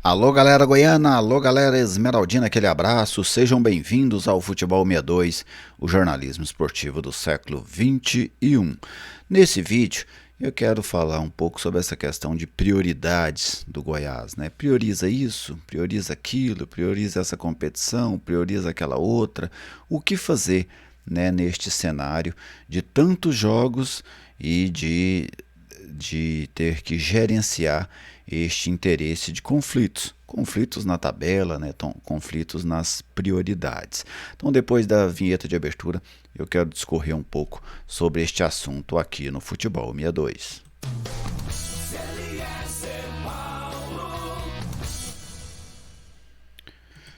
Alô galera goiana, alô galera esmeraldina, aquele abraço, sejam bem-vindos ao Futebol 62, o jornalismo esportivo do século 21. Nesse vídeo eu quero falar um pouco sobre essa questão de prioridades do Goiás, né? Prioriza isso, prioriza aquilo, prioriza essa competição, prioriza aquela outra. O que fazer, né, neste cenário de tantos jogos e de ter que gerenciar este interesse de conflitos na tabela, né, conflitos nas prioridades. Então, depois da vinheta de abertura, eu quero discorrer um pouco sobre este assunto aqui no Futebol 62.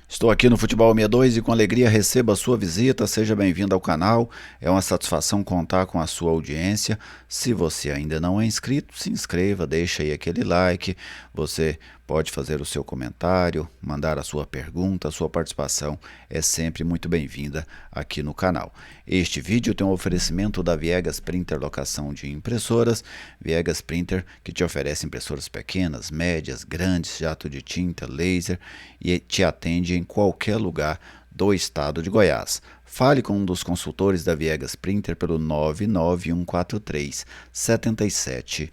Estou aqui no Futebol 62 e com alegria recebo a sua visita, seja bem-vindo ao canal, é uma satisfação contar com a sua audiência. Se você ainda não é inscrito, se inscreva, deixa aí aquele like, você pode fazer o seu comentário, mandar a sua pergunta, a sua participação é sempre muito bem-vinda aqui no canal. Este vídeo tem um oferecimento da Viegas Printer Locação de Impressoras, Viegas Printer que te oferece impressoras pequenas, médias, grandes, jato de tinta, laser e te atende em qualquer lugar do estado de Goiás. Fale com um dos consultores da Viegas Printer pelo 99143-7700.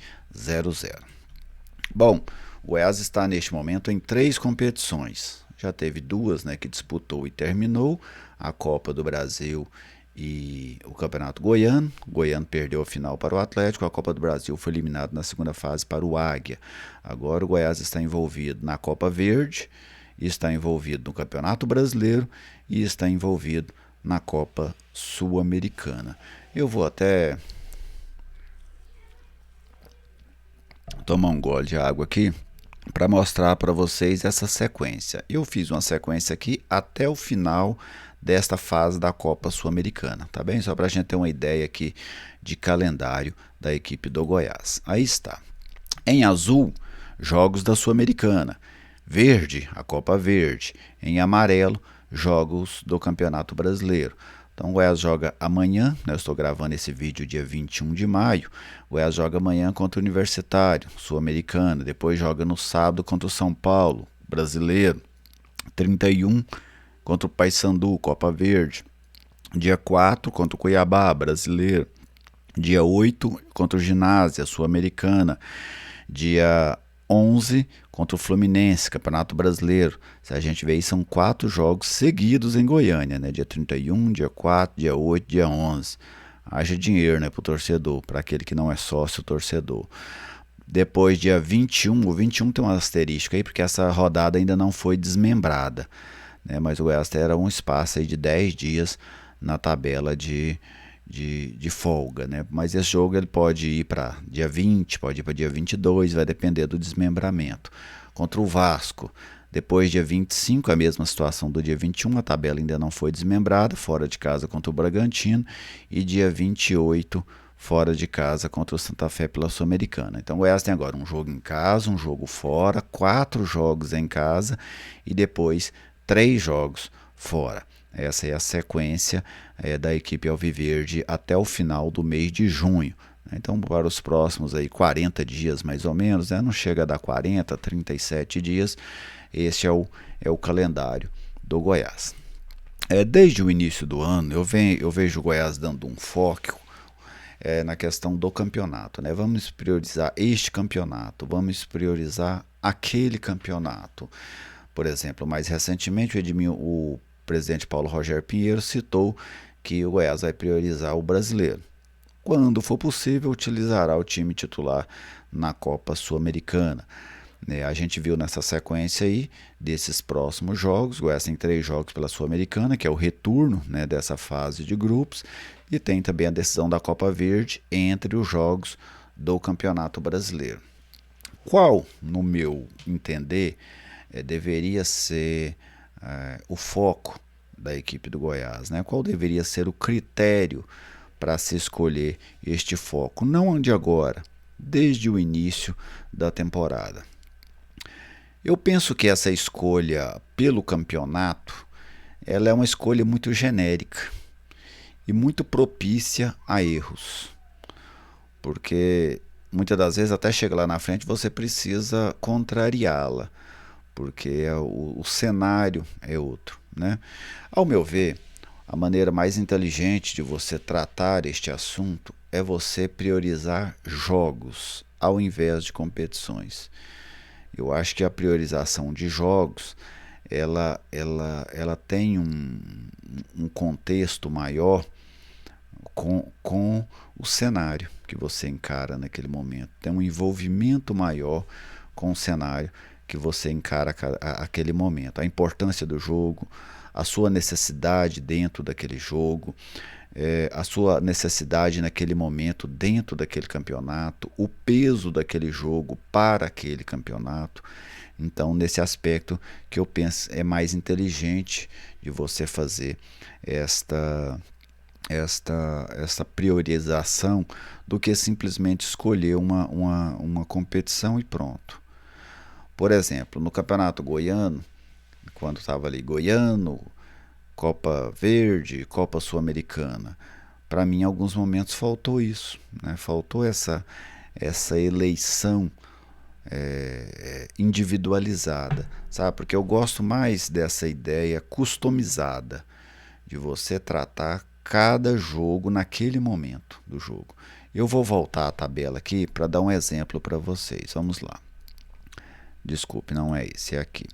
Bom, o Goiás está neste momento em 3 competições. Já teve 2, né, que disputou e terminou, a Copa do Brasil e o Campeonato Goiano. O Goiano perdeu a final para o Atlético, a Copa do Brasil foi eliminado na segunda fase para o Águia. Agora o Goiás está envolvido na Copa Verde, está envolvido no Campeonato Brasileiro e está envolvido na Copa Sul-Americana. Eu vou até tomar um gole de água aqui para mostrar para vocês essa sequência. Eu fiz uma sequência aqui até o final desta fase da Copa Sul-Americana, tá bem? Só para a gente ter uma ideia aqui de calendário da equipe do Goiás. Aí está. Em azul, jogos da Sul-Americana. Verde, a Copa Verde. Em amarelo, jogos do Campeonato Brasileiro. Então o Goiás joga amanhã, né, eu estou gravando esse vídeo dia 21 de maio, o Goiás joga amanhã contra o Universitário, Sul-Americano, depois joga no sábado contra o São Paulo, Brasileiro, 31 contra o Paysandu, Copa Verde, dia 4 contra o Cuiabá, Brasileiro, dia 8 contra o Ginásia, Sul-Americana, dia 11 contra o Fluminense, Campeonato Brasileiro. Se a gente ver aí, são 4 jogos seguidos em Goiânia, né? Dia 31, dia 4, dia 8, dia 11. Haja dinheiro, né, para o torcedor, para aquele que não é sócio torcedor. Depois, dia 21, o 21 tem um asterisco aí, porque essa rodada ainda não foi desmembrada, né? Mas o Goiás terá um espaço aí de 10 dias na tabela de folga, né? Mas esse jogo ele pode ir para dia 20, pode ir para dia 22, vai depender do desmembramento. Contra o Vasco, depois dia 25, a mesma situação do dia 21, a tabela ainda não foi desmembrada, fora de casa contra o Bragantino, e dia 28, fora de casa contra o Santa Fé pela Sul-Americana. Então o Goiás tem agora um jogo em casa, um jogo fora, 4 jogos em casa e depois 3 jogos fora. Essa é a sequência da equipe alviverde até o final do mês de junho. Então, para os próximos aí 40 dias mais ou menos, né? Não chega a dar 40, 37 dias, esse é o calendário do Goiás. Desde o início do ano, eu vejo o Goiás dando um foco na questão do campeonato, né? Vamos priorizar este campeonato, vamos priorizar aquele campeonato. Por exemplo, mais recentemente o presidente Paulo Rogério Pinheiro citou que o Goiás vai priorizar o brasileiro. Quando for possível, utilizará o time titular na Copa Sul-Americana. A gente viu nessa sequência aí desses próximos jogos, o Goiás tem 3 jogos pela Sul-Americana, que é o retorno, né, dessa fase de grupos, e tem também a decisão da Copa Verde entre os jogos do Campeonato Brasileiro. Qual, no meu entender, deveria ser o foco da equipe do Goiás, né? Qual deveria ser o critério para se escolher este foco? Não de agora, desde o início da temporada. Eu penso que essa escolha pelo campeonato, ela é uma escolha muito genérica e muito propícia a erros, porque muitas das vezes até chegar lá na frente você precisa contrariá-la. porque o cenário é outro, né? Ao meu ver, a maneira mais inteligente de você tratar este assunto é você priorizar jogos ao invés de competições. Eu acho que a priorização de jogos ela tem um contexto maior com o cenário que você encara naquele momento. Tem um envolvimento maior com o cenário que você encara aquele momento. A importância do jogo, a sua necessidade dentro daquele jogo, a sua necessidade naquele momento dentro daquele campeonato, o peso daquele jogo para aquele campeonato. Então, nesse aspecto que eu penso é mais inteligente de você fazer esta priorização do que simplesmente escolher uma competição e pronto. Por exemplo, no Campeonato Goiano, quando estava ali Goiano, Copa Verde, Copa Sul-Americana, para mim em alguns momentos faltou isso, né? Faltou essa eleição individualizada, sabe? Porque eu gosto mais dessa ideia customizada de você tratar cada jogo naquele momento do jogo. Eu vou voltar à tabela aqui para dar um exemplo para vocês. Vamos lá. Desculpe, não é esse, é aqui.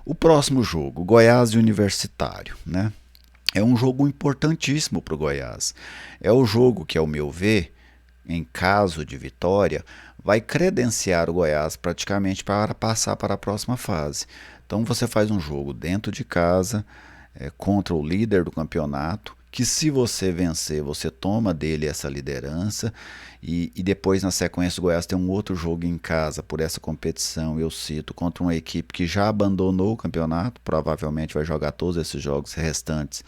O próximo jogo, Goiás e Universitário, né? É um jogo importantíssimo para o Goiás. É o jogo que, ao meu ver, em caso de vitória, vai credenciar o Goiás praticamente para passar para a próxima fase. Então você faz um jogo dentro de casa, contra o líder do campeonato, que se você vencer, você toma dele essa liderança e depois na sequência o Goiás tem um outro jogo em casa por essa competição, eu cito, contra uma equipe que já abandonou o campeonato, provavelmente vai jogar todos esses jogos restantes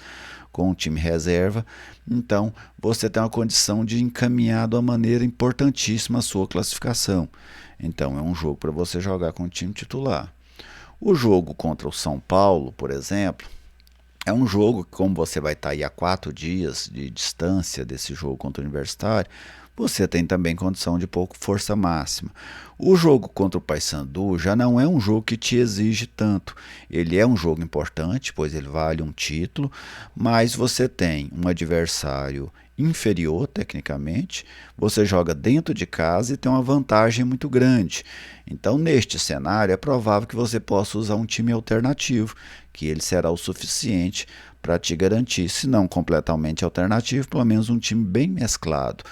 com o time reserva, então você tem uma condição de encaminhar de uma maneira importantíssima a sua classificação. Então é um jogo para você jogar com o time titular. O jogo contra o São Paulo, por exemplo, é um jogo que, como você vai estar aí a 4 dias de distância desse jogo contra o Universitário, você tem também condição de pouco força máxima. O jogo contra o Paysandu já não é um jogo que te exige tanto. Ele é um jogo importante, pois ele vale um título, mas você tem um adversário inferior tecnicamente, você joga dentro de casa e tem uma vantagem muito grande. Então, neste cenário, é provável que você possa usar um time alternativo, que ele será o suficiente para te garantir, se não completamente alternativo, pelo menos um time bem mesclado.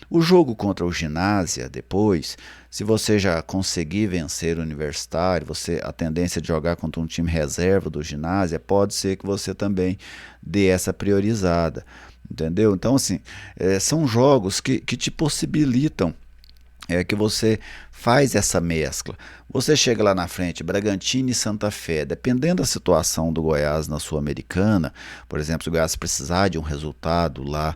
O jogo contra o Ginásia, depois, se você já conseguir vencer o Universitário, a tendência de jogar contra um time reserva do Ginásia, pode ser que você também dê essa priorizada, entendeu? Então, assim, são jogos que te possibilitam que você faz essa mescla. Você chega lá na frente, Bragantino e Santa Fé, dependendo da situação do Goiás na Sul-Americana, por exemplo, se o Goiás precisar de um resultado lá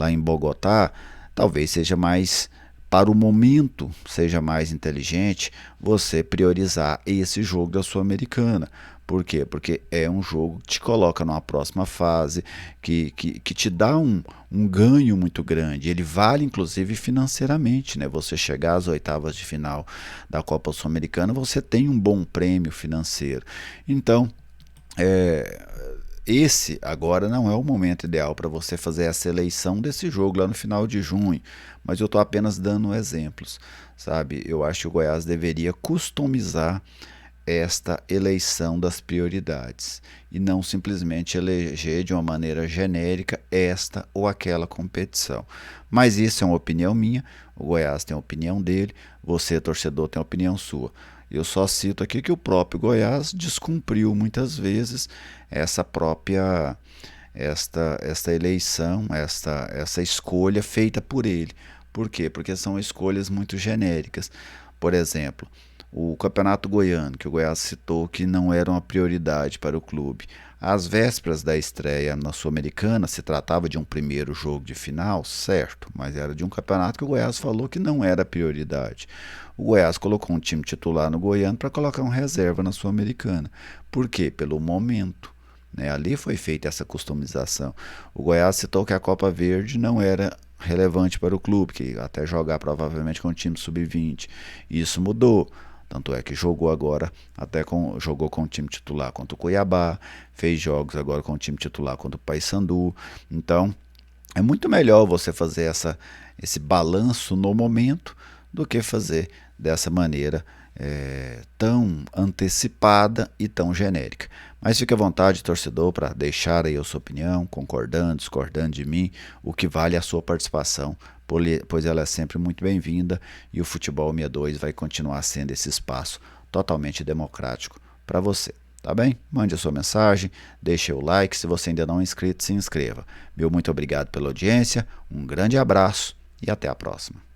em Bogotá, talvez seja mais, para o momento, seja mais inteligente você priorizar esse jogo da Sul-Americana. Por quê? Porque é um jogo que te coloca numa próxima fase, que te dá um ganho muito grande. Ele vale, inclusive, financeiramente, né? Você chegar às oitavas de final da Copa Sul-Americana, você tem um bom prêmio financeiro. Então, esse agora não é o momento ideal para você fazer essa eleição desse jogo lá no final de junho, mas eu estou apenas dando exemplos, sabe? Eu acho que o Goiás deveria customizar esta eleição das prioridades e não simplesmente eleger de uma maneira genérica esta ou aquela competição. Mas isso é uma opinião minha, o Goiás tem a opinião dele, você, torcedor, tem a opinião sua. Eu só cito aqui que o próprio Goiás descumpriu muitas vezes esta eleição, essa escolha feita por ele. Por quê? Porque são escolhas muito genéricas. Por exemplo, o Campeonato Goiano, que o Goiás citou que não era uma prioridade para o clube. Às vésperas da estreia na Sul-Americana, se tratava de um primeiro jogo de final, certo, mas era de um campeonato que o Goiás falou que não era prioridade. O Goiás colocou um time titular no Goiano para colocar um reserva na Sul-Americana. Por quê? Pelo momento. Né? Ali foi feita essa customização. O Goiás citou que a Copa Verde não era relevante para o clube, que até jogar provavelmente com o time sub-20. Isso mudou. Tanto é que jogou agora, jogou com o time titular contra o Cuiabá, fez jogos agora com o time titular contra o Paysandu. Então, é muito melhor você fazer esse balanço no momento do que fazer dessa maneira tão antecipada e tão genérica. Mas fique à vontade, torcedor, para deixar aí a sua opinião, concordando, discordando de mim. O que vale é a sua participação, pois ela é sempre muito bem-vinda e o Futebol 62 vai continuar sendo esse espaço totalmente democrático para você. Tá bem? Mande a sua mensagem, deixe o like, se você ainda não é inscrito, se inscreva. Meu muito obrigado pela audiência, um grande abraço e até a próxima.